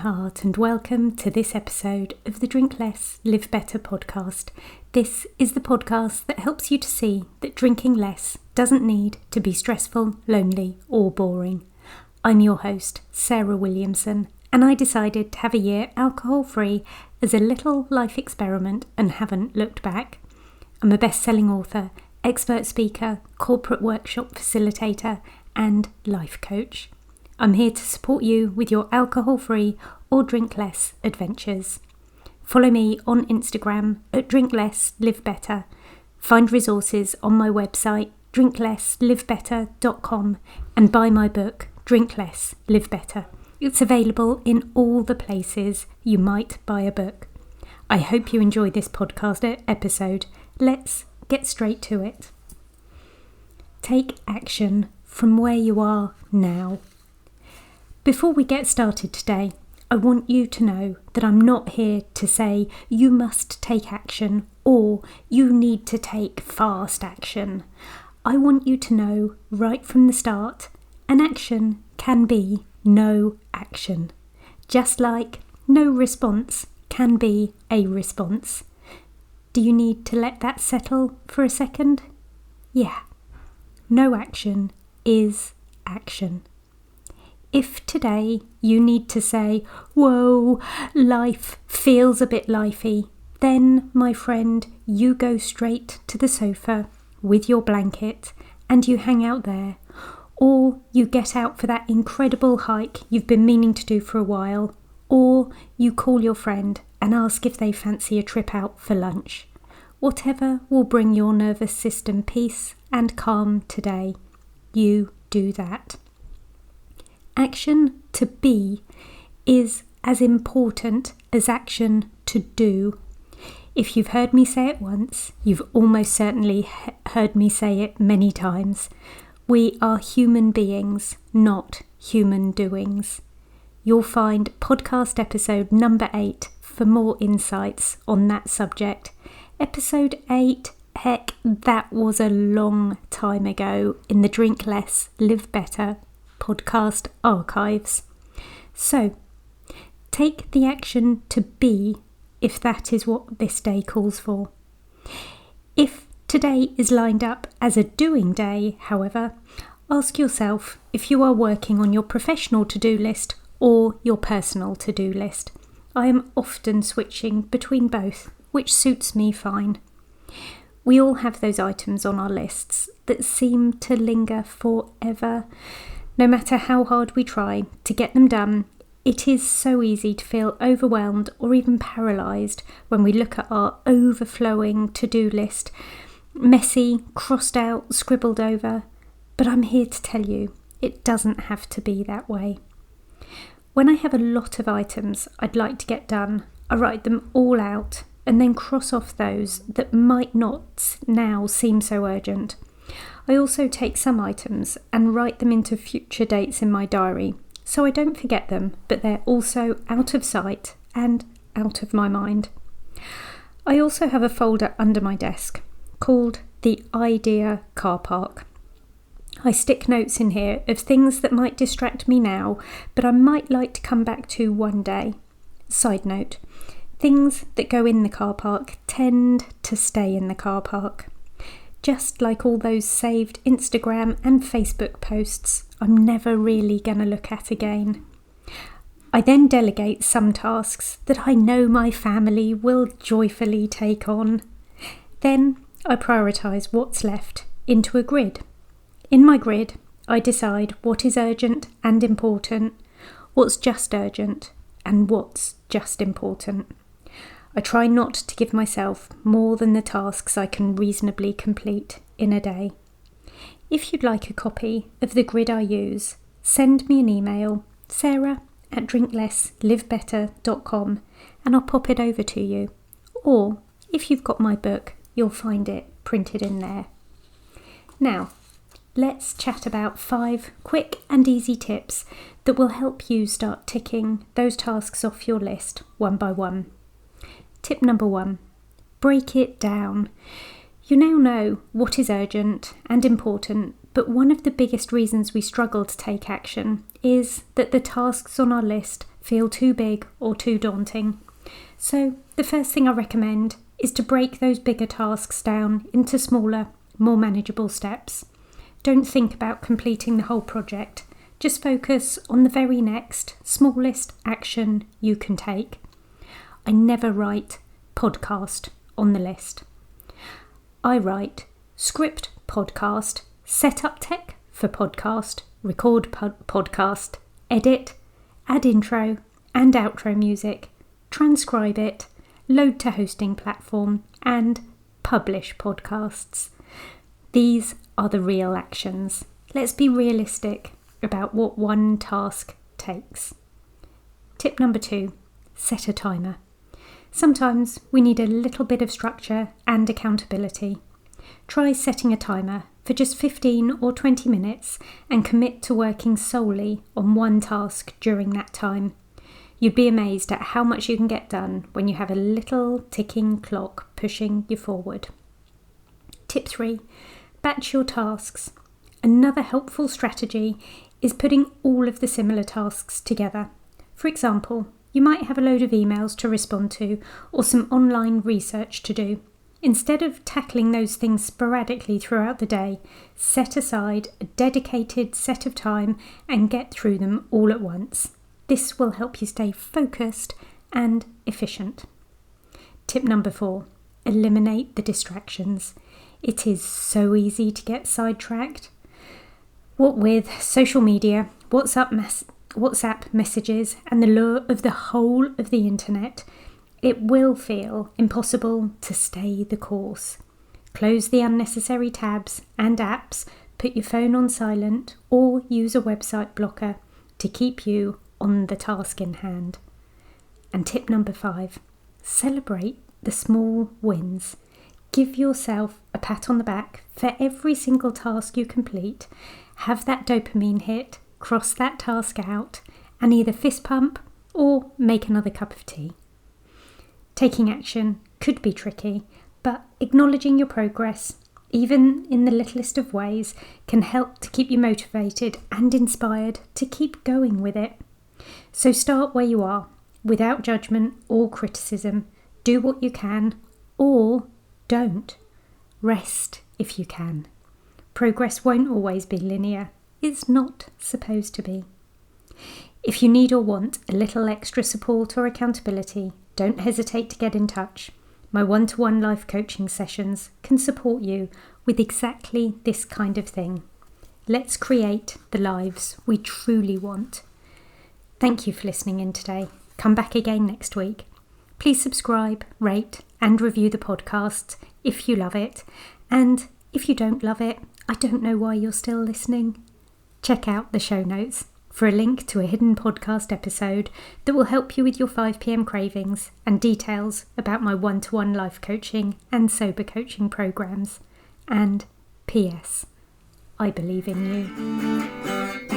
heart and welcome to this episode of the Drink Less, Live Better podcast. This is the podcast that helps you to see that drinking less doesn't need to be stressful, lonely or boring. I'm your host, Sarah Williamson, and I decided to have a year alcohol-free as a little life experiment and haven't looked back. I'm a best-selling author, expert speaker, corporate workshop facilitator and life coach. I'm here to support you with your alcohol-free or drink less adventures. Follow me on Instagram at Drink Less, Live Better. Find resources on my website, drinklesslivebetter.com, and buy my book, Drink Less, Live Better. It's available in all the places you might buy a book. I hope you enjoy this podcast episode. Let's get straight to it. Take action from where you are now. Before we get started today, I want you to know that I'm not here to say you must take action or you need to take fast action. I want you to know right from the start, an action can be no action, just like no response can be a response. Do you need to let that settle for a second? Yeah, no action is action. If today you need to say, whoa, life feels a bit lifey, then, my friend, you go straight to the sofa with your blanket and you hang out there. Or you get out for that incredible hike you've been meaning to do for a while. Or you call your friend and ask if they fancy a trip out for lunch. Whatever will bring your nervous system peace and calm today, you do that. Action to be is as important as action to do. If you've heard me say it once, you've almost certainly heard me say it many times. We are human beings, not human doings. You'll find podcast episode number 8 for more insights on that subject. Episode 8, heck, that was a long time ago in the Drink Less, Live Better podcast archives. So, take the action to be if that is what this day calls for. If today is lined up as a doing day, however, ask yourself if you are working on your professional to-do list or your personal to-do list. I am often switching between both, which suits me fine. We all have those items on our lists that seem to linger forever. No matter how hard we try to get them done, it is so easy to feel overwhelmed or even paralysed when we look at our overflowing to-do list, messy, crossed out, scribbled over. But I'm here to tell you, it doesn't have to be that way. When I have a lot of items I'd like to get done, I write them all out and then cross off those that might not now seem so urgent. I also take some items and write them into future dates in my diary, so I don't forget them, but they're also out of sight and out of my mind. I also have a folder under my desk called the Idea Car Park. I stick notes in here of things that might distract me now, but I might like to come back to one day. Side note, things that go in the car park tend to stay in the car park. Just like all those saved Instagram and Facebook posts I'm never really going to look at again. I then delegate some tasks that I know my family will joyfully take on. Then I prioritise what's left into a grid. In my grid, I decide what is urgent and important, what's just urgent, and what's just important. I try not to give myself more than the tasks I can reasonably complete in a day. If you'd like a copy of the grid I use, send me an email, sarah@drinklesslivebetter.com, and I'll pop it over to you. Or, if you've got my book, you'll find it printed in there. Now, let's chat about 5 quick and easy tips that will help you start ticking those tasks off your list one by one. Tip number 1, break it down. You now know what is urgent and important, but one of the biggest reasons we struggle to take action is that the tasks on our list feel too big or too daunting. So the first thing I recommend is to break those bigger tasks down into smaller, more manageable steps. Don't think about completing the whole project. Just focus on the very next, smallest action you can take. I never write podcast on the list. I write script podcast, set up tech for podcast, record podcast, edit, add intro and outro music, transcribe it, load to hosting platform, and publish podcasts. These are the real actions. Let's be realistic about what one task takes. Tip number 2, set a timer. Sometimes we need a little bit of structure and accountability. Try setting a timer for just 15 or 20 minutes and commit to working solely on one task during that time. You'd be amazed at how much you can get done when you have a little ticking clock pushing you forward. Tip 3, batch your tasks. Another helpful strategy is putting all of the similar tasks together. For example, you might have a load of emails to respond to or some online research to do. Instead of tackling those things sporadically throughout the day, set aside a dedicated set of time and get through them all at once. This will help you stay focused and efficient. Tip number 4, eliminate the distractions. It is so easy to get sidetracked. What with social media, WhatsApp messages and the lure of the whole of the internet, it will feel impossible to stay the course. Close the unnecessary tabs and apps, put your phone on silent or use a website blocker to keep you on the task in hand. And tip number 5, celebrate the small wins. Give yourself a pat on the back for every single task you complete. Have that dopamine hit, cross that task out, and either fist pump or make another cup of tea. Taking action could be tricky, but acknowledging your progress, even in the littlest of ways, can help to keep you motivated and inspired to keep going with it. So start where you are, without judgment or criticism. Do what you can, or don't. Rest if you can. Progress won't always be linear. It's not supposed to be. If you need or want a little extra support or accountability, don't hesitate to get in touch. My one-to-one life coaching sessions can support you with exactly this kind of thing. Let's create the lives we truly want. Thank you for listening in today. Come back again next week. Please subscribe, rate and review the podcast if you love it. And if you don't love it, I don't know why you're still listening. Check out the show notes for a link to a hidden podcast episode that will help you with your 5 p.m. cravings and details about my one-to-one life coaching and sober coaching programs. And P.S. I believe in you.